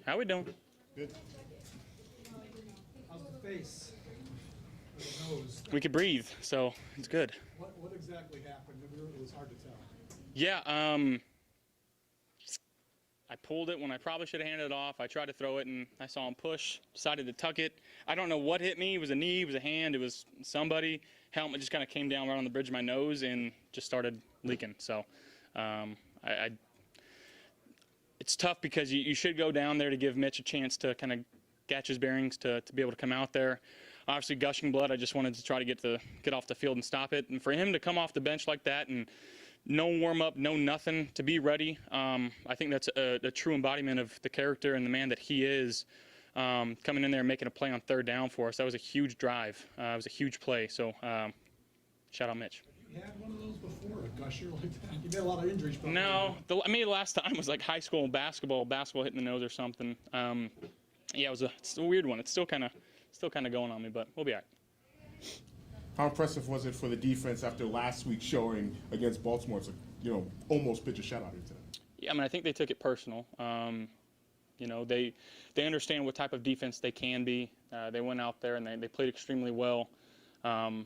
How we doing? Good. How's the face? Or the nose? We could breathe, so it's good. What exactly happened? It was hard to tell. Yeah, I pulled it when I probably should have handed it off. I tried to throw it, and I saw him push, decided to tuck it. I don't know what hit me. It was a knee, it was a hand, it was somebody. Helmet just kind of came down right on the bridge of my nose and just started leaking. So it's tough because you should go down there to give Mitch a chance to kind of catch his bearings to be able to come out there. Obviously, gushing blood, I just wanted to try to get off the field and stop it. And for him to come off the bench like that and no warm-up, no nothing, to be ready, I think that's a true embodiment of the character and the man that he is, coming in there and making a play on third down for us. That was a huge drive. It was a huge play. So shout out Mitch. You had one of those before, a gusher like that? You made a lot of injuries. Probably. No, the last time was like high school basketball hitting the nose or something. Yeah, it's a weird one. It's still kind of going on me, but we'll be all right. How impressive was it for the defense after last week's showing against Baltimore to, almost pitch a shutout here today? Yeah, I mean, I think they took it personal. They understand what type of defense they can be. They went out there and they played extremely well. And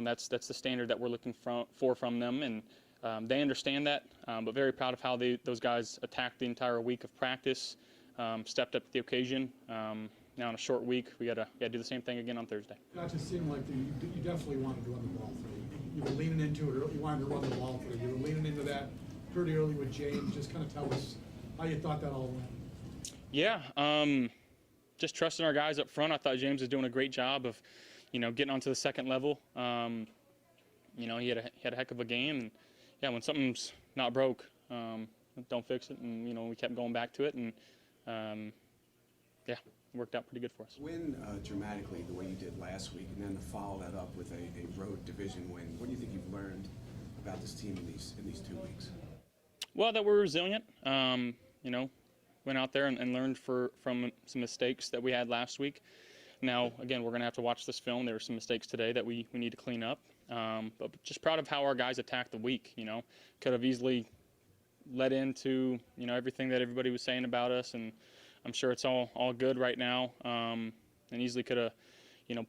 that's the standard that we're looking for from them, and they understand that. But very proud of how those guys attacked the entire week of practice, stepped up to the occasion. Now in a short week, we got to do the same thing again on Thursday. It just seemed like you definitely wanted to run the ball through. You were leaning into it, or you wanted to run the ball through. You were leaning into that pretty early with James. Just kind of tell us how you thought that all went. Yeah, just trusting our guys up front. I thought James was doing a great job of, getting onto the second level. He had a heck of a game, and yeah, when something's not broke, don't fix it. And we kept going back to it, and yeah, it worked out pretty good for us. Win dramatically the way you did last week, and then to follow that up with a road division win. What do you think you've learned about this team in these 2 weeks? Well, that we're resilient. Went out there and learned from some mistakes that we had last week. Now, again, we're going to have to watch this film. There were some mistakes today that we need to clean up. But just proud of how our guys attacked the week. Could have easily led into everything that everybody was saying about us, and I'm sure it's all good right now. And easily could have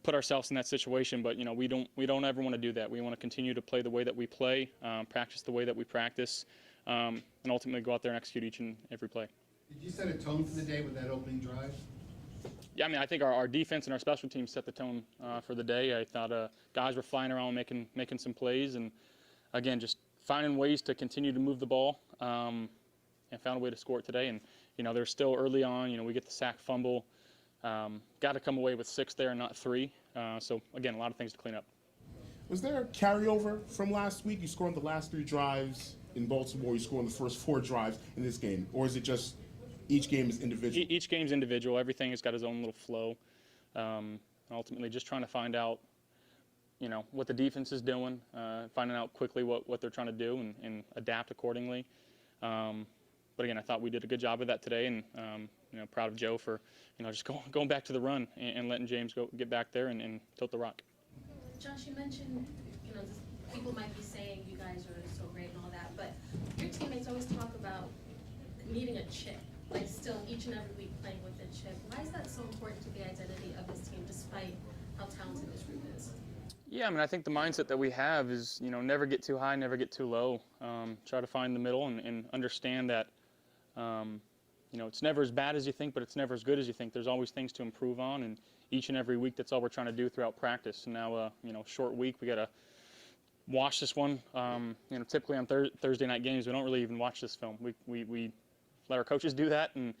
put ourselves in that situation. But we don't ever want to do that. We want to continue to play the way that we play, practice the way that we practice, and ultimately go out there and execute each and every play. Did you set a tone for the day with that opening drive? Yeah, I mean, I think our defense and our special teams set the tone for the day. I thought guys were flying around making some plays, and again, just finding ways to continue to move the ball, and found a way to score it today. And they're still early on. We get the sack fumble. Got to come away with 6 there and not 3. So again, a lot of things to clean up. Was there a carryover from last week? You scored on the last 3 drives in Baltimore. You scored on the first 4 drives in this game, or is it just each game is individual? Each game's individual. Everything has got its own little flow. Ultimately, just trying to find out, what the defense is doing, finding out quickly what they're trying to do and adapt accordingly. But again, I thought we did a good job of that today, and proud of Joe for just going back to the run and letting James get back there and tilt the rock. Josh, you mentioned people might be saying you guys are so great and all that, but your teammates always talk about needing a chip. Like still each and every week playing with a chip. Why is that so important to the identity of this team, despite how talented this group is? Yeah, I mean, I think the mindset that we have is, never get too high, never get too low. Try to find the middle and understand that, it's never as bad as you think, but it's never as good as you think. There's always things to improve on, and each and every week, that's all we're trying to do throughout practice. And now, short week, we got to watch this one. Typically on Thursday night games, we don't really even watch this film. We let our coaches do that, and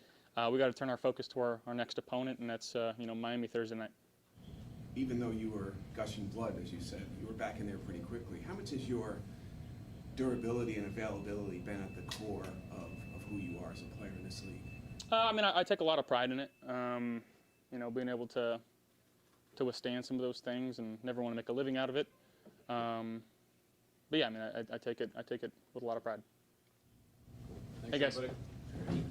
we got to turn our focus to our next opponent, and that's Miami Thursday night. Even though you were gushing blood, as you said, you were back in there pretty quickly. How much has your durability and availability been at the core of who you are as a player in this league? I mean, I take a lot of pride in it. Being able to withstand some of those things and never want to make a living out of it. But yeah, I mean, I take it with a lot of pride. Thanks, hey guys. everybody.